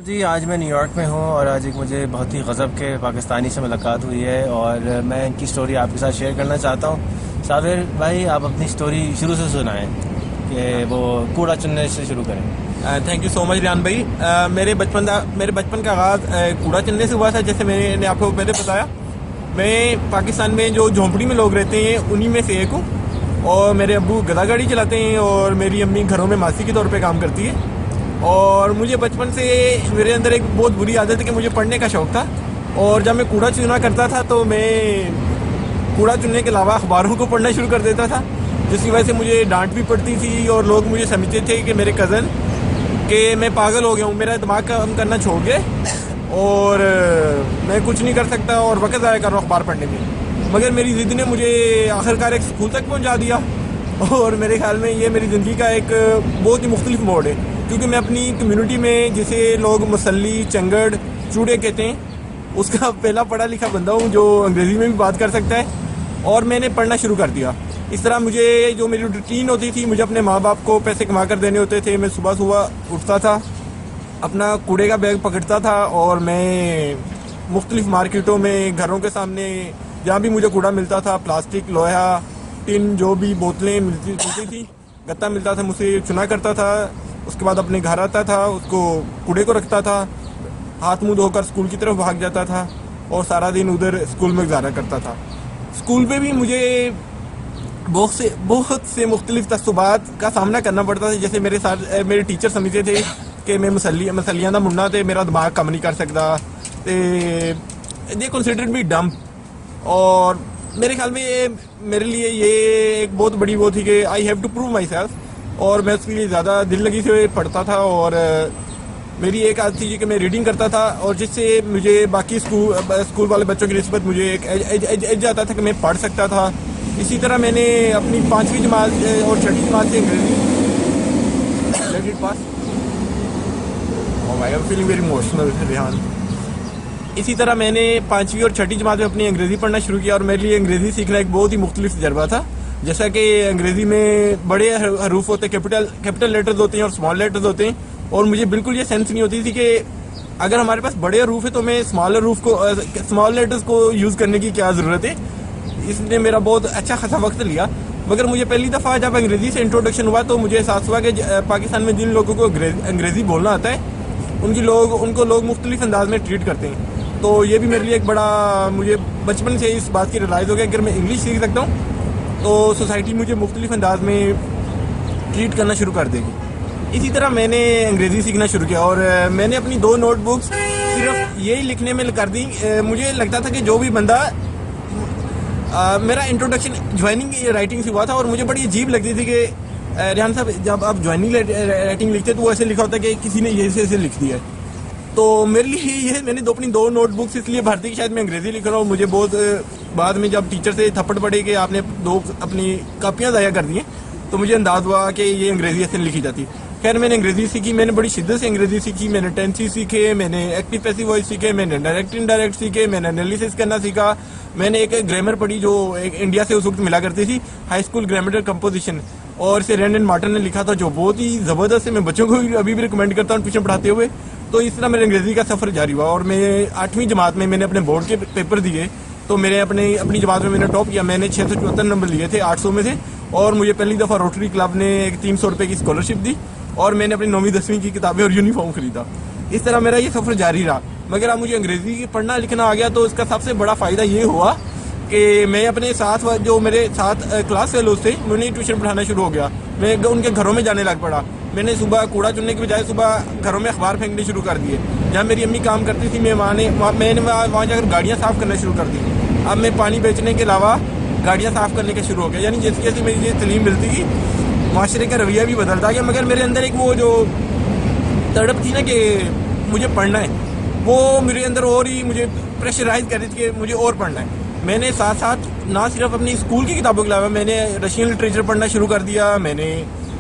جی آج میں new York میں ہوں اور آج ایک مجھے بہت ہی غضب کے پاکستانی سے ملاقات ہوئی ہے اور میں ان کی سٹوری آپ کے ساتھ شیئر کرنا چاہتا ہوں. صابر بھائی آپ اپنی سٹوری شروع سے سنائیں کہ وہ کوڑا چننے سے شروع کریں. تھینک یو سو مچ ریان بھائی. میرے بچپن کا آغاز کوڑا چننے سے ہوا تھا. جیسے میں نے آپ کو پہلے بتایا, میں پاکستان میں جو جھونپڑی میں لوگ رہتے ہیں انہی میں سے ایک ہوں. اور میرے ابو گدا گاڑی چلاتے ہیں اور میری امی گھروں میں ماسی کے طور پہ کام کرتی ہے. اور مجھے بچپن سے میرے اندر ایک بہت بری عادت ہے کہ مجھے پڑھنے کا شوق تھا. اور جب میں کوڑا چنا کرتا تھا تو میں کوڑا چننے کے علاوہ اخباروں کو پڑھنا شروع کر دیتا تھا, جس کی وجہ سے مجھے ڈانٹ بھی پڑتی تھی اور لوگ مجھے سمجھتے تھے کہ میرے کزن کہ میں پاگل ہو گیا ہوں, میرا دماغ کام کرنا چھوڑ گئے اور میں کچھ نہیں کر سکتا اور وقت ضائع کر رہا ہوں اخبار پڑھنے میں. مگر میری ضد نے مجھے آخرکار ایک اسکول تک پہنچا دیا اور میرے خیال میں یہ میری زندگی کا ایک بہت ہی مختلف موڑ ہے, کیونکہ میں اپنی کمیونٹی میں جسے لوگ مسلی, چنگڑ, چوڑے کہتے ہیں, اس کا پہلا پڑھا لکھا بندہ ہوں جو انگریزی میں بھی بات کر سکتا ہے. اور میں نے پڑھنا شروع کر دیا. اس طرح مجھے جو میری روٹین ہوتی تھی, مجھے اپنے ماں باپ کو پیسے کما کر دینے ہوتے تھے. میں صبح صبح اٹھتا تھا, اپنا کوڑے کا بیگ پکڑتا تھا اور میں مختلف مارکیٹوں میں, گھروں کے سامنے جہاں بھی مجھے کوڑا ملتا تھا, پلاسٹک, لوہا, ٹن, جو بھی بوتلیں ملتی تھی, گتا ملتا تھا, مجھ سے چنا کرتا تھا. اس کے بعد اپنے گھر آتا تھا, اس کو کوڑے کو رکھتا تھا, ہاتھ منہ دھو کر اسکول کی طرف بھاگ جاتا تھا اور سارا دن ادھر اسکول میں گزارا کرتا تھا. اسکول میں بھی مجھے بہت سے مختلف تعصبات کا سامنا کرنا پڑتا تھا. جیسے میرے ٹیچر سمجھتے تھے کہ میں مسلیاں دا منڈا تے میرا دماغ کم نہیں کر سکتا, دے کنسیڈرڈ می ڈم. اور میرے خیال میں میرے لیے یہ ایک بہت بڑی وہ تھی کہ I have to prove myself, اور میں اس کے لیے زیادہ دل لگی سے پڑھتا تھا. اور میری ایک عادت تھی کہ میں ریڈنگ کرتا تھا, اور جس سے مجھے باقی اسکول والے بچوں کی نسبت مجھے ایک ایج آتا تھا کہ میں پڑھ سکتا تھا. اسی طرح میں نے اپنی 5ویں جماعت اور 6ٹھی جماعت سے انگریزی فیلنگ ویری ایموشنل ریحان. اسی طرح میں نے 5ویں اور 6ٹھی جماعت میں اپنی انگریزی پڑھنا شروع کیا, اور میرے لیے انگریزی سیکھنا ایک بہت ہی مختلف تجربہ تھا. جیسا کہ انگریزی میں بڑے حروف ہوتے ہیں, کیپٹل لیٹرز ہوتے ہیں اور اسمال لیٹرز ہوتے ہیں, اور مجھے بالکل یہ سینس نہیں ہوتی تھی کہ اگر ہمارے پاس بڑے حروف ہے تو میں اسمال لیٹرز کو یوز کرنے کی کیا ضرورت ہے. اس نے میرا بہت اچھا خاصا وقت لیا. مگر مجھے پہلی دفعہ جب انگریزی سے انٹروڈکشن ہوا تو مجھے احساس ہوا کہ پاکستان میں جن لوگوں کو انگریزی بولنا آتا ہے ان کو لوگ مختلف انداز میں ٹریٹ کرتے ہیں. تو یہ بھی میرے لیے ایک بڑا, مجھے بچپن سے اس بات کی ریلائز ہو گیا کہ اگر میں انگلش سیکھ سکتا ہوں تو سوسائٹی مجھے مختلف انداز میں ٹریٹ کرنا شروع کر دے گی. اسی طرح میں نے انگریزی سیکھنا شروع کیا, اور میں نے اپنی 2 نوٹ بکس صرف یہی لکھنے میں کر دی. مجھے لگتا تھا کہ جو بھی بندہ, میرا انٹروڈکشن جوائننگ رائٹنگ سے ہوا تھا, اور مجھے بڑی عجیب لگتی تھی کہ ریحان صاحب جب آپ جوائننگ رائٹنگ لکھتے تو وہ ایسے لکھا ہوتا ہے کہ کسی نے یہ ایسے لکھ دیا ہے. تو میرے لیے یہ میں نے اپنی 2 نوٹ بکس اس لیے بھرتی کہ شاید میں انگریزی لکھ رہا ہوں. مجھے بہت بعد میں جب ٹیچر سے تھپڑ پڑے کہ آپ نے 2 اپنی کاپیاں ضائع کر دی ہیں, تو مجھے انداز ہوا کہ یہ انگریزی ایسے لکھی جاتی. خیر میں نے انگریزی سیکھی, میں نے بڑی شدت سے انگریزی سیکھی. میں نے ٹینسی سیکھے, میں نے ایکٹیو پیسو وائس سیکھے, میں نے ڈائریکٹ انڈائریکٹ سیکھے, میں نے انالیسس کرنا سیکھا. میں نے ایک گرامر پڑھی جو ایک انڈیا سے اس وقت ملا کرتی تھی, ہائی اسکول گرامر کمپوزیشن, اور اسے رینڈن مارٹن نے لکھا تھا, جو بہت ہی زبردست ہے. میں بچوں کو ابھی بھی ریکمینڈ کرتا ہوں ٹیوشن پڑھاتے ہوئے. تو اس طرح میرے انگریزی کا سفر جاری ہوا, اور میں 8ویں جماعت میں نے اپنے بورڈ کے پیپر دیے تو میرے اپنی جماعت میں نے ٹاپ کیا. میں نے 674 نمبر لیے تھے 800 میں سے, اور مجھے پہلی دفعہ روٹری کلب نے ایک 300 روپے کی اسکالرشپ دی, اور میں نے اپنی 9ویں 10ویں کی کتابیں اور یونیفارم خریدا. اس طرح میرا یہ سفر جاری رہا. مگر اب مجھے انگریزی پڑھنا لکھنا آ گیا تو اس کا سب سے بڑا فائدہ یہ ہوا کہ میں اپنے ساتھ جو میرے ساتھ کلاس فیلوز تھے انہیں ٹیوشن پڑھانا شروع ہو گیا. میں ان کے گھروں میں جانے لگ پڑا. میں نے صبح کوڑا چننے کے بجائے صبح گھروں میں اخبار پھینکنے شروع کر دیے. جہاں میری امی کام کرتی تھی میں نے وہاں جا کر گاڑیاں صاف کرنا شروع کر دی. اب میں پانی بیچنے کے علاوہ گاڑیاں صاف کرنے کا شروع ہو گیا. یعنی جیسے جیسے میری یہ تعلیم ملتی گئی معاشرے کا رویہ بھی بدلتا گیا. مگر میرے اندر ایک وہ جو تڑپ تھی نا کہ مجھے پڑھنا ہے, وہ میرے اندر اور ہی مجھے پریشرائز کر رہی تھی کہ مجھے اور پڑھنا ہے. میں نے ساتھ ساتھ نہ صرف اپنی اسکول کی کتابوں کے علاوہ میں نے رشین لٹریچر پڑھنا شروع کر دیا. میں نے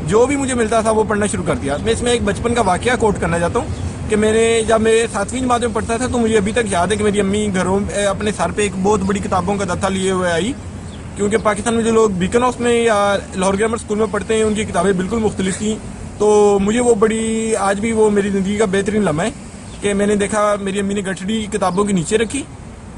جو بھی مجھے ملتا تھا وہ پڑھنا شروع کر دیا. میں اس میں ایک بچپن کا واقعہ کوٹ کرنا چاہتا ہوں کہ جب میں 7ویں جماعت میں پڑھتا تھا تو مجھے ابھی تک یاد ہے کہ میری امی گھروں اپنے سر پہ ایک بہت بڑی کتابوں کا دفتر لیے ہوئے آئی, کیونکہ پاکستان میں جو لوگ بیکن ہاؤس میں یا لاہور گرامر اسکول میں پڑھتے ہیں ان کی کتابیں بالکل مختلف تھیں. تو مجھے وہ بڑی, آج بھی وہ میری زندگی کا بہترین لمحہ ہے کہ میں نے دیکھا میری امی نے گٹھڑی کتابوں کے نیچے رکھی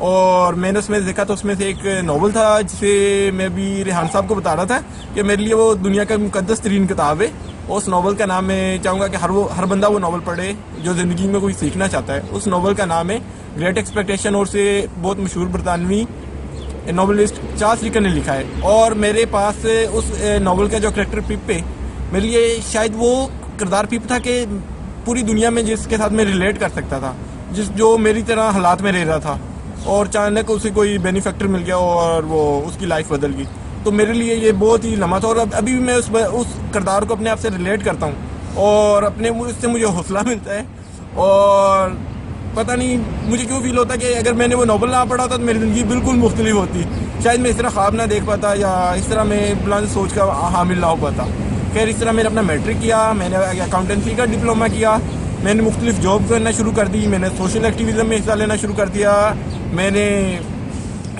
اور میں نے اس میں دیکھا تو اس میں سے ایک ناول تھا جسے میں بھی ریحان صاحب کو بتا رہا تھا کہ میرے لیے وہ دنیا کا مقدس ترین کتاب ہے. اس ناول کا نام میں چاہوں گا کہ ہر بندہ وہ ناول پڑھے جو زندگی میں کوئی سیکھنا چاہتا ہے. اس ناول کا نام ہے گریٹ ایکسپیکٹیشن اور اسے بہت مشہور برطانوی ناولسٹ چارلس ڈیکن نے لکھا ہے. اور میرے پاس اس ناول کا جو کریکٹر پپ ہے میرے لیے شاید وہ کردار پپ تھا کہ پوری دنیا میں جس کے ساتھ میں ریلیٹ کر سکتا تھا, جو میری طرح حالات میں رہ رہا تھا اور اچانک اسے کوئی بینیفیکٹر مل گیا اور وہ اس کی لائف بدل گئی. تو میرے لیے یہ بہت ہی لمحہ تھا اور ابھی بھی میں اس کردار کو اپنے آپ سے ریلیٹ کرتا ہوں اور اس سے مجھے حوصلہ ملتا ہے. اور پتہ نہیں مجھے کیوں فیل ہوتا ہے کہ اگر میں نے وہ ناول نہ پڑھا ہوتا تو میری زندگی بالکل مختلف ہوتی. شاید میں اس طرح خواب نہ دیکھ پاتا یا اس طرح میں بلند سوچ کا حامل نہ ہو پاتا. خیر اس طرح میں نے اپنا میٹرک کیا, میں نے اکاؤنٹنسی کا ڈپلوما کیا, میں نے مختلف جاب کرنا شروع کر دی, میں نے سوشل ایکٹیویزم میں حصہ لینا شروع کر دیا. میں نے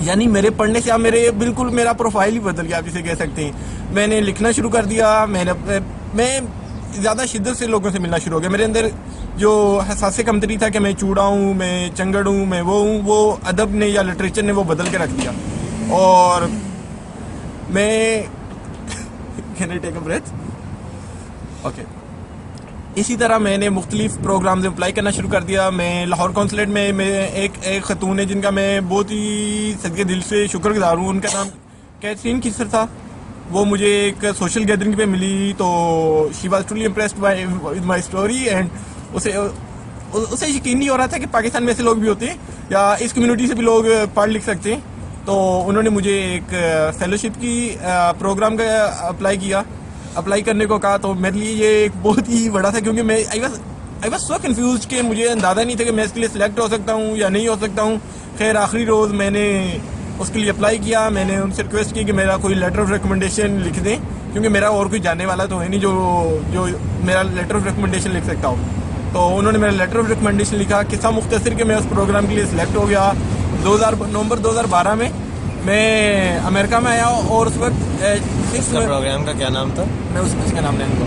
یعنی میرے پڑھنے سے اب بالکل میرا پروفائل ہی بدل گیا آپ جسے کہہ سکتے ہیں. میں نے لکھنا شروع کر دیا, میں زیادہ شدت سے لوگوں سے ملنا شروع ہو گیا. میرے اندر جو احساس کمتری تھا کہ میں چوڑا ہوں, میں چنگڑ ہوں, میں وہ ہوں, وہ ادب نے یا لٹریچر نے وہ بدل کے رکھ دیا. اور میں can I take a breath? Okay. اسی طرح میں نے مختلف پروگرامز میں اپلائی کرنا شروع کر دیا. میں لاہور کونسلیٹ میں ایک خاتون ہے جن کا میں بہت ہی صدقے دل سے شکر گزار ہوں. ان کا نام کیتھرین کسر تھا. وہ مجھے ایک سوشل گیدرنگ پہ ملی تو she was truly impressed with my story and اسے یقین نہیں ہو رہا تھا کہ پاکستان میں ایسے لوگ بھی ہوتے ہیں یا اس کمیونٹی سے بھی لوگ پڑھ لکھ سکتے ہیں. تو انہوں نے مجھے ایک فیلوشپ کی پروگرام کا اپلائی کرنے کو کہا. تو میرے لیے یہ ایک بہت ہی بڑا تھا کیونکہ میں آئی واز سو کنفیوزڈ کہ مجھے اندازہ نہیں تھا کہ میں اس کے لیے سلیکٹ ہو سکتا ہوں یا نہیں ہو سکتا ہوں. خیر آخری روز میں نے اس کے لیے اپلائی کیا. میں نے ان سے ریکویسٹ کی کہ میرا کوئی لیٹر آف ریکمنڈیشن لکھ دیں کیونکہ میرا اور کوئی جاننے والا تو ہے نہیں جو میرا لیٹر آف ریکمنڈیشن لکھ سکتا ہو. تو انہوں نے میرا لیٹر آف ریکمنڈیشن لکھا. قصہ مختصر کہ میں اس پروگرام کے لیے سلیکٹ ہو گیا. نومبر 2012 میں امریکہ میں آیا اور اس وقت پروگرام کا کیا نام تھا؟ میں اس کا نام لینے کو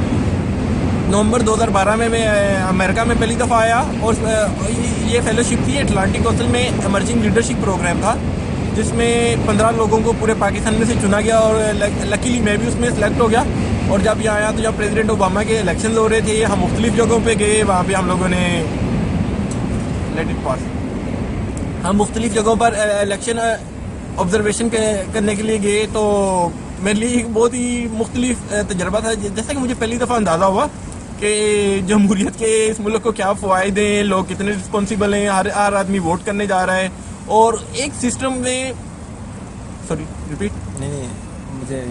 نومبر 2012 میں امریکہ میں پہلی دفعہ آیا. اور یہ فیلوشپ تھی اٹلانٹک کونسل میں ایمرجنگ لیڈرشپ پروگرام تھا جس میں 15 لوگوں کو پورے پاکستان میں سے چنا گیا اور لکیلی میں بھی اس میں سلیکٹ ہو گیا. اور جب یہاں آیا تو جب پریزیڈنٹ اوباما کے الیکشنز ہو رہے تھے ہم مختلف جگہوں پہ گئے. وہاں پہ ہم لوگوں نے مختلف جگہوں پر الیکشن آبزرویشن کرنے کے لیے گئے. تو میرے لیے ایک بہت ہی مختلف تجربہ تھا. جیسا کہ مجھے پہلی دفعہ اندازہ ہوا کہ جمہوریت کے اس ملک کو کیا فوائد ہیں, لوگ کتنے رسپانسیبل ہیں, ہر آدمی ووٹ کرنے جا رہا ہے اور ایک سسٹم میں نہیں مجھے